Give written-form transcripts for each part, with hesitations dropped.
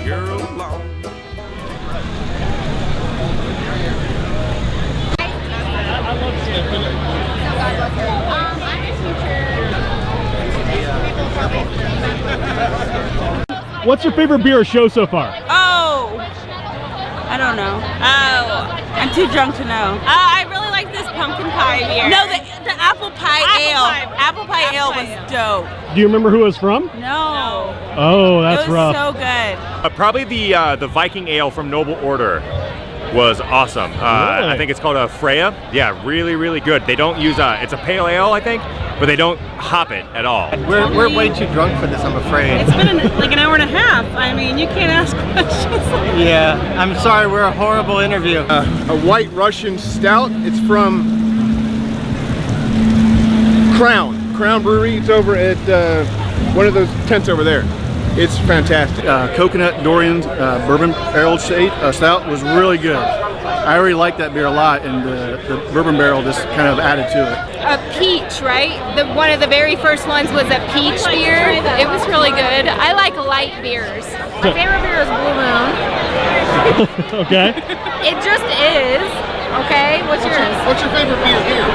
girl along. What's your favorite beer or show so far? Oh, I don't know. Oh, I'm too drunk to know. I really like this pumpkin pie beer. No, the apple pie ale. Apple pie ale was dope. Do you remember who it was from? No. Oh, that's rough. It was so good. Probably the Viking ale from Noble Order was awesome. Really? I think it's called a Freya. Yeah, really, really good. They don't use it's a pale ale, I think, but they don't hop it at all. We're way too drunk for this, I'm afraid. It's been like an hour and a half. I mean, you can't ask questions. Yeah, I'm sorry, we're a horrible interview. A white Russian stout. It's from Crown Brewery. It's over at one of those tents over there. It's fantastic. Coconut Dorian bourbon barrel stout was really good. I already liked that beer a lot, and the bourbon barrel just kind of added to it. A peach, right? One of the very first ones was a peach beer. It was really good. I like light beers. My favorite beer is Blue Moon. Okay. It just is. Okay, what's yours? What's your favorite beer here?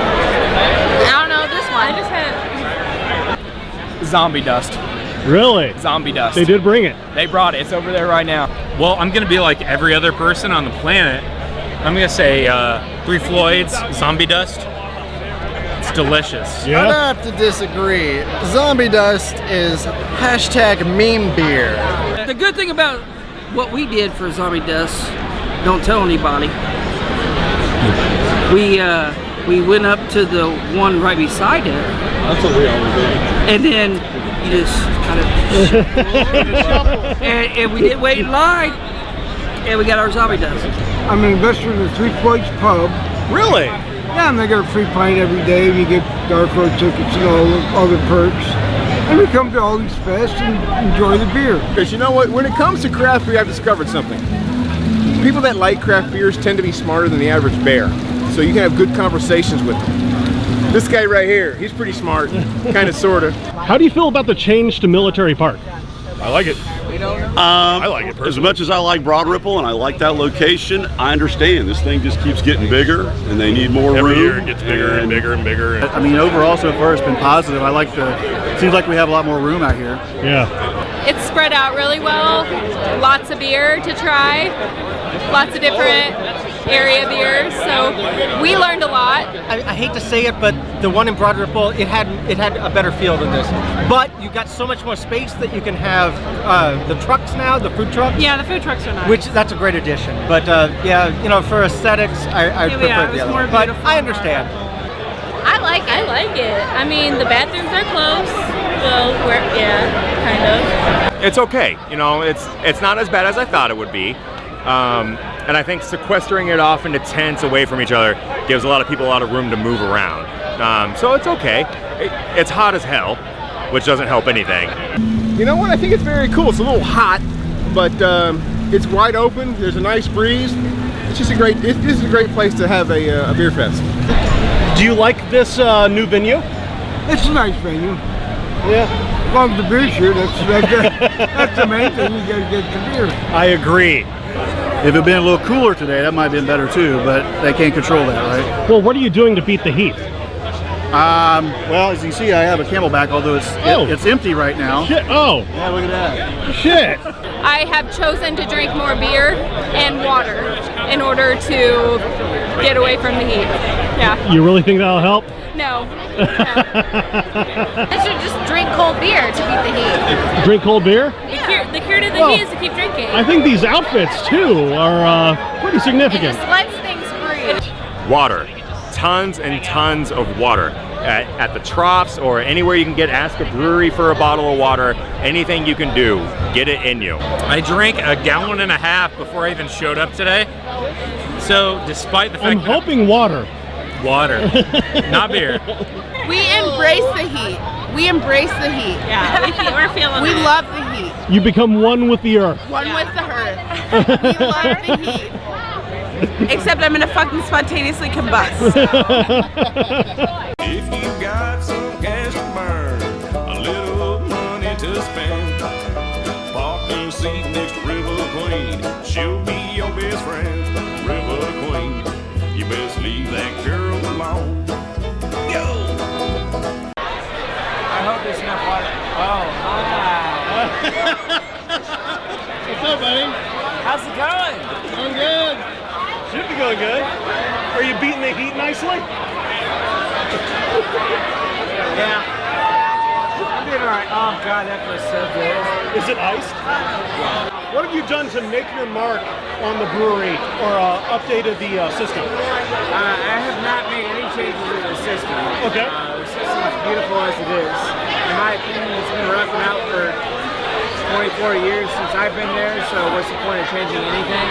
I don't know this one. I just had Zombie Dust. Really? Zombie Dust. They did bring it. They brought it. It's over there right now. Well, I'm gonna be like every other person on the planet. I'm gonna say Three Floyds Zombie Dust. It's delicious. I'd have to disagree. Zombie Dust is #meme beer. The good thing about what we did for Zombie Dust, don't tell anybody. We went up to the one right beside it. That's what we always do. And then you just kind of and we did wait in line, and we got our Zombie Dust. I'm an investor in the Three Floyds pub. Really? Yeah, and they get a free pint every day, and you get dark road tickets and all the other perks. And we come to all these fests and enjoy the beer. Because you know what? When it comes to craft beer, I've discovered something. People that like craft beers tend to be smarter than the average bear. So you can have good conversations with them. This guy right here, he's pretty smart, kind of, sort of. How do you feel about the change to Military Park? I like it. I like it personally. As much as I like Broad Ripple and I like that location, I understand this thing just keeps getting bigger and they need more room. Every year it gets bigger and bigger and bigger. I mean, overall so far it's been positive. I like seems like we have a lot more room out here. Yeah. it's spread out really well. Lots of beer to try. Lots of different area beers, so we learned a lot. I hate to say it, but the one in Broad Ripple, it had a better feel than this. But you got so much more space that you can have the trucks now, the food trucks. Yeah, the food trucks are nice. Which that's a great addition. But yeah, you know, for aesthetics, I prefer the other one. But I understand. I like it. I mean, the bathrooms are close, so kind of. It's okay, you know. It's not as bad as I thought it would be. And I think sequestering it off into tents away from each other gives a lot of people a lot of room to move around. So it's okay. It's hot as hell, which doesn't help anything. You know what? I think it's very cool. It's a little hot, but it's wide open. There's a nice breeze. It's just this is a great place to have a beer fest. Do you like this new venue? It's a nice venue. Yeah. As long as the beer's here, that's the main thing. You gotta get the beer. I agree. If it had been a little cooler today, that might have been better too, but they can't control that, right? Well, what are you doing to beat the heat? Well, as you can see, I have a Camelback, although it's empty right now. Shit. Oh. Yeah, look at that. Shit. I have chosen to drink more beer and water in order to get away from the heat. Yeah. You really think that'll help? No. I should just drink cold beer to beat the heat. Drink cold beer? The cure to the heat is to keep drinking. I think these outfits too are pretty significant. It just lets things breathe. Water, tons and tons of water. At the troughs or anywhere you can ask a brewery for a bottle of water. Anything you can do, get it in you. I drank 1.5 gallons before I even showed up today. So despite the fact I'm hoping water. Water, not beer. We embrace the heat. We embrace the heat. Yeah, we're feeling We it. love the heat. You become one with the earth. One with the earth. We love the heat. Except I'm gonna fucking spontaneously combust. If you got some cash to burn, a little money to spend, park your seat next to River queen. She'll be your best friend, river queen. You best leave that girl alone. Yo! I hope there's enough water. Oh, hi. What's up, buddy? How's it going? Going good. Should be going good. Are you beating the heat nicely? Yeah. I'm doing alright. Oh god, that feels so good. Is it iced? Yeah. What have you done to make your mark on the brewery or updated the system? I have not made any changes to the system. Okay. The system is beautiful as it is. In my opinion, it's been rough and out for 24 years since I've been there, so what's the point of changing anything?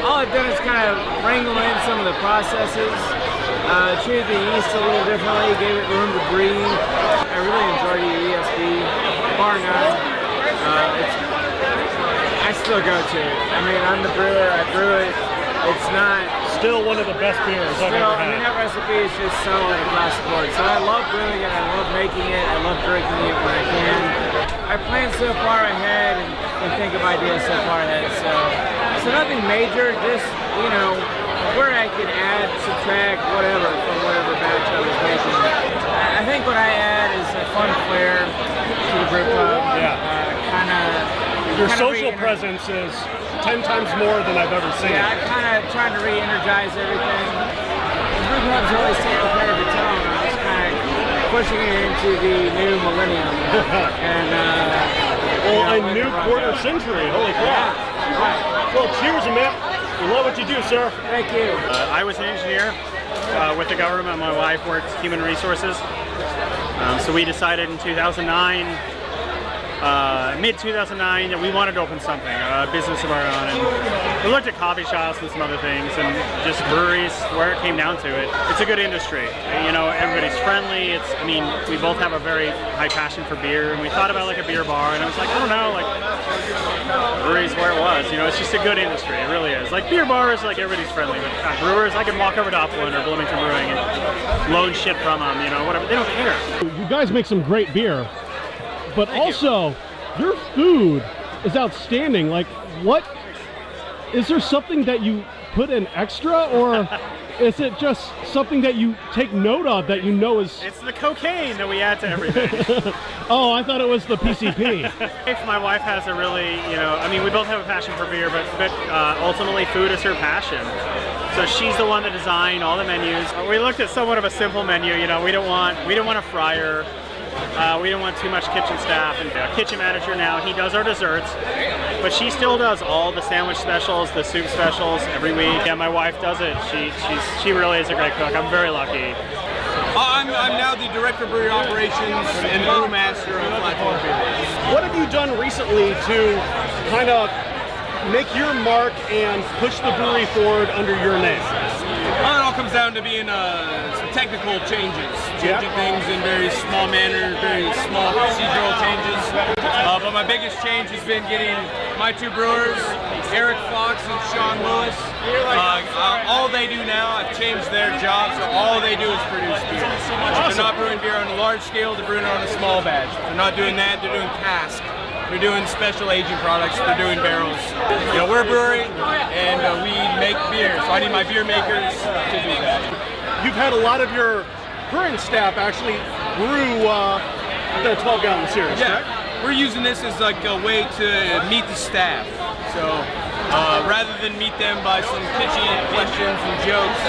All I've done is kind of wrangle in some of the processes, treated the yeast a little differently, gave it room to breathe. I really enjoy the ESB, bar none. I still go to it. I mean, I'm the brewer, I brew it. It's not... Still one of the best beers I've ever had. I mean, that recipe is just solid across the board. So I love brewing it, I love making it, I love drinking it when I can. I plan so far ahead and think of ideas so far ahead. So nothing major, just, you know, where I could add, subtract, whatever from whatever batch I was making. I think what I add is a fun flair to the brew pub. Yeah. Your social presence is 10 times more than I've ever seen. Yeah, I kind of trying to re-energize everything. The brew pub's always taken care of its own. I was kind of pushing it into the new millennium. And a new quarter century. Holy crap! Yeah. Well, cheers, man. We love what you do, sir. Thank you. I was an engineer with the government. My wife worked human resources. So we decided in 2009, mid-2009, that we wanted to open something, a business of our own. And we looked at coffee shops and some other things, and just breweries, where it came down to it. It's a good industry. You know, everybody's friendly. I mean, we both have a very high passion for beer, and we thought about like a beer bar, and I was like, I don't know, like, breweries where it was. You know, it's just a good industry. It really is. Like beer bars, like everybody's friendly. But brewers, I can walk over to Upland or Bloomington Brewing and loan shit from them, you know, whatever. They don't care. You guys make some great beer, but also your food is outstanding. Like, what is there something that you put in extra, or is it just something that you take note of that you know is... It's the cocaine that we add to everything. Oh, I thought it was the PCP. My wife has a really, you know, I mean, we both have a passion for beer, but ultimately food is her passion. So she's the one that designed all the menus. We looked at somewhat of a simple menu, you know, we don't want a fryer. We don't want too much kitchen staff, and kitchen manager now, he does our desserts, but she still does all the sandwich specials, the soup specials every week. Yeah, my wife does it. She really is a great cook. I'm very lucky. I'm now the Director of Brewery Operations and Brewmaster of Flatboard Beers. What have you done recently to kind of make your mark and push the brewery forward under your name? Well, it all comes down to being some technical changes, changing things in very small manner, very small procedural changes. But my biggest change has been getting my two brewers, Eric Fox and Sean Lewis. All they do now, I've changed their job, so all they do is produce beer. They're not brewing beer on a large scale, they're brewing it on a small batch. They're not doing that, they're doing cask. They're doing special aging products, they're doing barrels. You know, we're a brewery, and we make beer, so I need my beer makers to do that. You've had a lot of your current staff actually brew the 12-gallon series, yeah. correct? We're using this as like a way to meet the staff. So rather than meet them by some kitschy questions and jokes,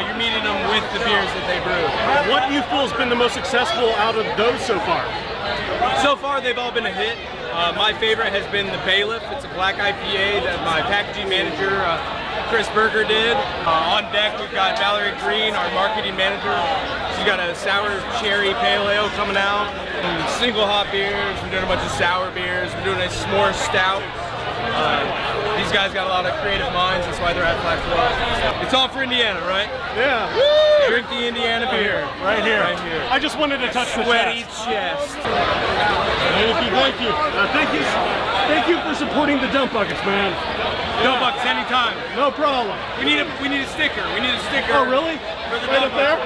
you're meeting them with the beers that they brew. What do you feel has been the most successful out of those so far? So far, they've all been a hit. My favorite has been the Bailiff. It's a black IPA that my packaging manager, Chris Berger, did. On deck, we've got Valerie Green, our marketing manager. She's got a sour cherry pale ale coming out. Single hop beers. We're doing a bunch of sour beers. We're doing a s'more stout. These guys got a lot of creative minds. That's why they're at Flat Floor. It's all for Indiana, right? Yeah. Woo! Drink the Indiana beer. Right here. Right here. I just wanted to touch the sweaty chest. chest. Thank you. Thank you for supporting the Dump Buckets, man. Dump Buckets anytime. No problem. We need a sticker. We need a sticker. Oh, really? For the right Dump up there?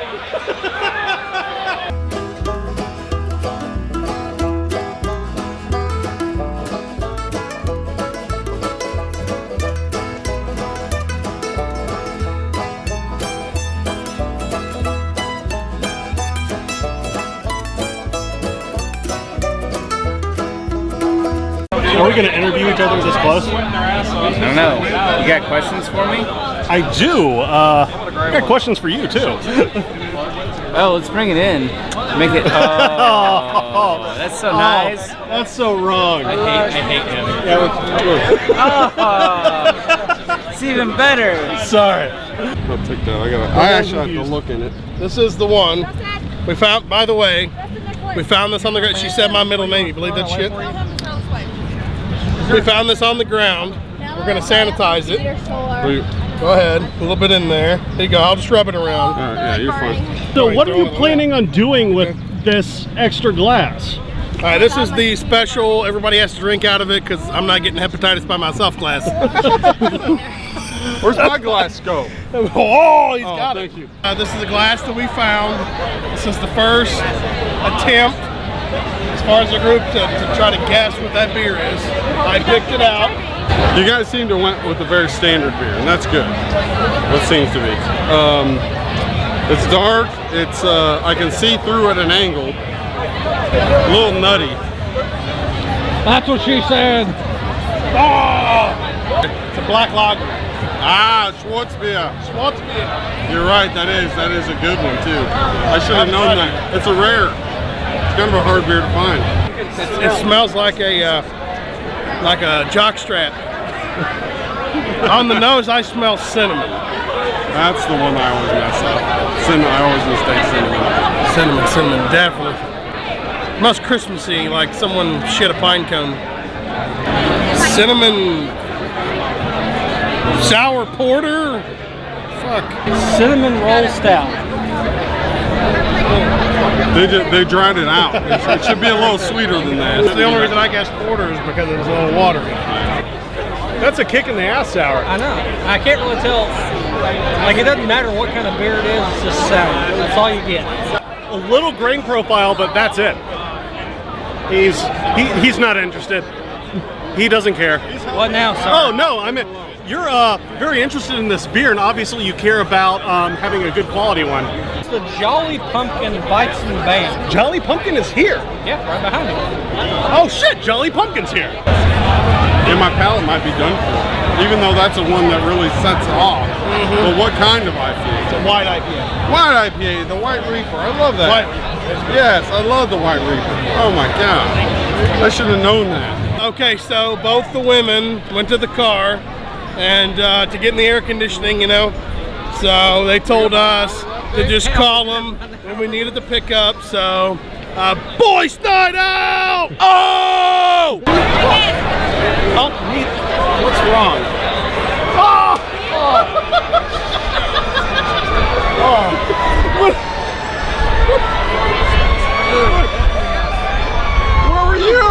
Are we going to interview each other this close? I don't know. You got questions for me? I do. I got questions for you too. Oh, let's bring it in. Make it. Oh, that's so nice. That's so wrong. I hate him. Yeah, it's even better. Sorry. I'll take that. I actually have to look in it. This is the one we found. By the way, we found this on the ground. She said my middle name. You believe that shit? We found this on the ground. We're gonna sanitize it. Go ahead, a little bit in there. There you go. I'll just rub it around. Yeah, you're fine. So what are you planning on doing with this extra glass? All right, this is the special, everybody has to drink out of it because I'm not getting hepatitis by myself glass. Where's my glass go? Oh, he's got thank it. you. This is the glass that we found. This is the first attempt, as far as the group, to try to guess what that beer is. I picked it out. You guys seem to went with a very standard beer, and that's good. What seems to be. It's dark. It's I can see through at an angle. A little nutty. That's what she said. Oh! It's a black lager. Schwarzbier. Schwarzbier. You're right. That is a good one too. I should have known that. It's a rare. It's kind of a hard beer to find. It smells like a jockstrap. On the nose, I smell cinnamon. That's the one I always mess up. I always mistake cinnamon. Cinnamon, definitely. Smells Christmassy, like someone shit a pine cone. Cinnamon sour porter. Fuck. Cinnamon roll stout. They dried it out. It should be a little sweeter than that. The only reason I guessed porter is because it was a little watery. That's a kick in the ass sour. I know. I can't really tell. Like, it doesn't matter what kind of beer it is, it's just sour. That's all you get. A little grain profile, but that's it. He's not interested. He doesn't care. What now, sir? Oh, no, I mean, you're very interested in this beer, and obviously you care about having a good quality one. It's the Jolly Pumpkin Weizen Band. Jolly Pumpkin is here? Yeah, right behind me. Oh shit, Jolly Pumpkin's here. Yeah, my palate might be done for, even though that's the one that really sets it off. But what kind of IPA? It's a white IPA. White IPA, the White Reaper. I love that. Yes, I love the White Reaper. Oh my God. I should have known that. Okay, so both the women went to the car and to get in the air conditioning, you know. So they told us to just call them when we needed to pick up. So, boys night out! Oh! Oh, what's wrong? Oh! Where were you?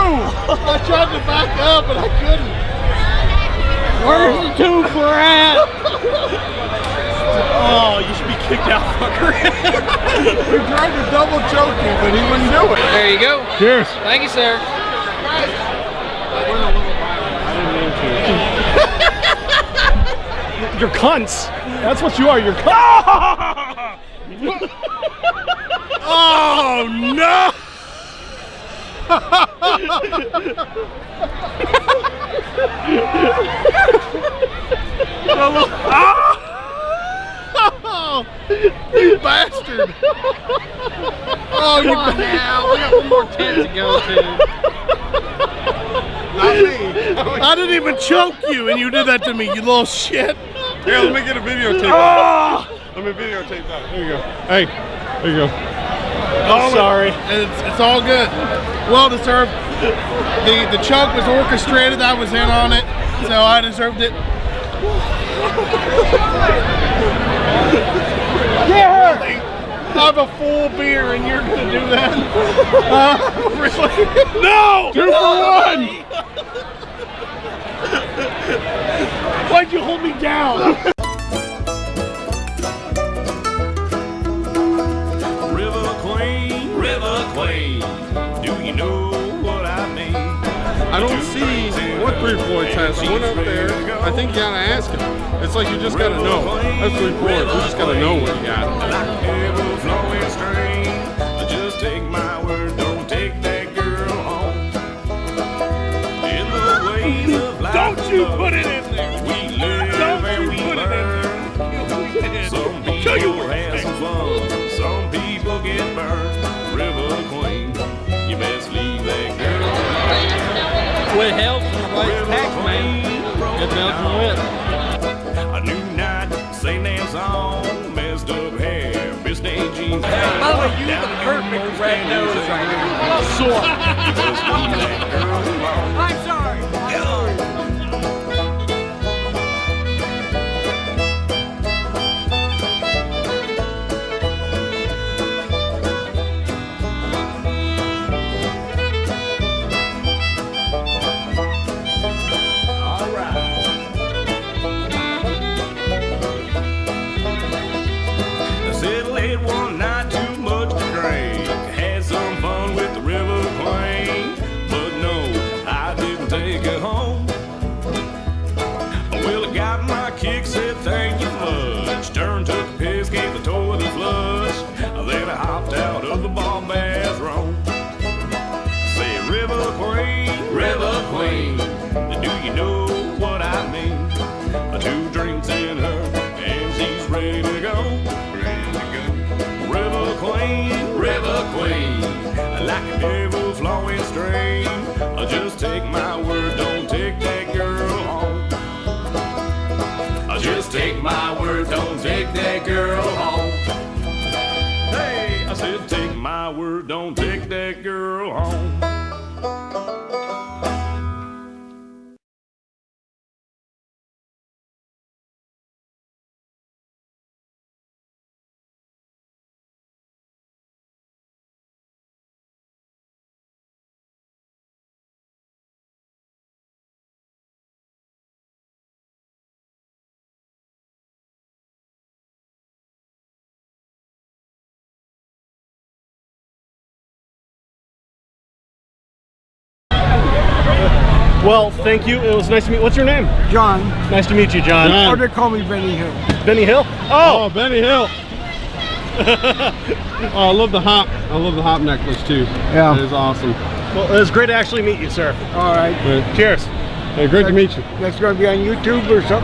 I tried to back up, but I couldn't. Where's the twofer at? Oh, you should be kicked out, fucker. We tried to double choke him, but he wouldn't do it. There you go. Cheers. Thank you, sir. You're cunts. That's what you are. You're cunts. Oh no! Oh, you bastard! Oh, you Come on now. We got one more tent to go to. Not me. I didn't even choke you, and you did that to me, you little shit. Here, let me get a videotape. Oh! Let me videotape that. There you go. Hey, there you go. Oh, sorry. It's all good. Well deserved. The choke was orchestrated. I was in on it, so I deserved it. Yeah. Really? I have a full beer and you're gonna do that? Really? No! 2 for 1! Why'd you hold me down? River Queen, do you know what I mean? I don't see what 3 Floyds has. I went up there. I think you gotta ask him. It's like you just gotta know. That's 3 Floyds. You just gotta know what you got. Like ever flowing stream, just take my word, don't take that girl home. In the What helps when the wife's tax man. Good milk and whip. A new night, St. Anne's song, messed up hair, biscuit jeans. Mama, you the perfect red nose right now. Sore. I'm sorry. Like a devil flowing stream. Just take my word, don't take that girl home. Just take my word, don't take that girl home. Hey, I said take my word, don't take that girl home. Well, thank you. It was nice to meet. What's your name? John. Nice to meet you, John. Or they call me Benny Hill. Benny Hill? Oh, Benny Hill. Oh, I love the hop. I love the hop necklace too. Yeah. It is awesome. Well, it was great to actually meet you, sir. All right. Cheers. Hey, great to meet you. That's going to be on YouTube or something?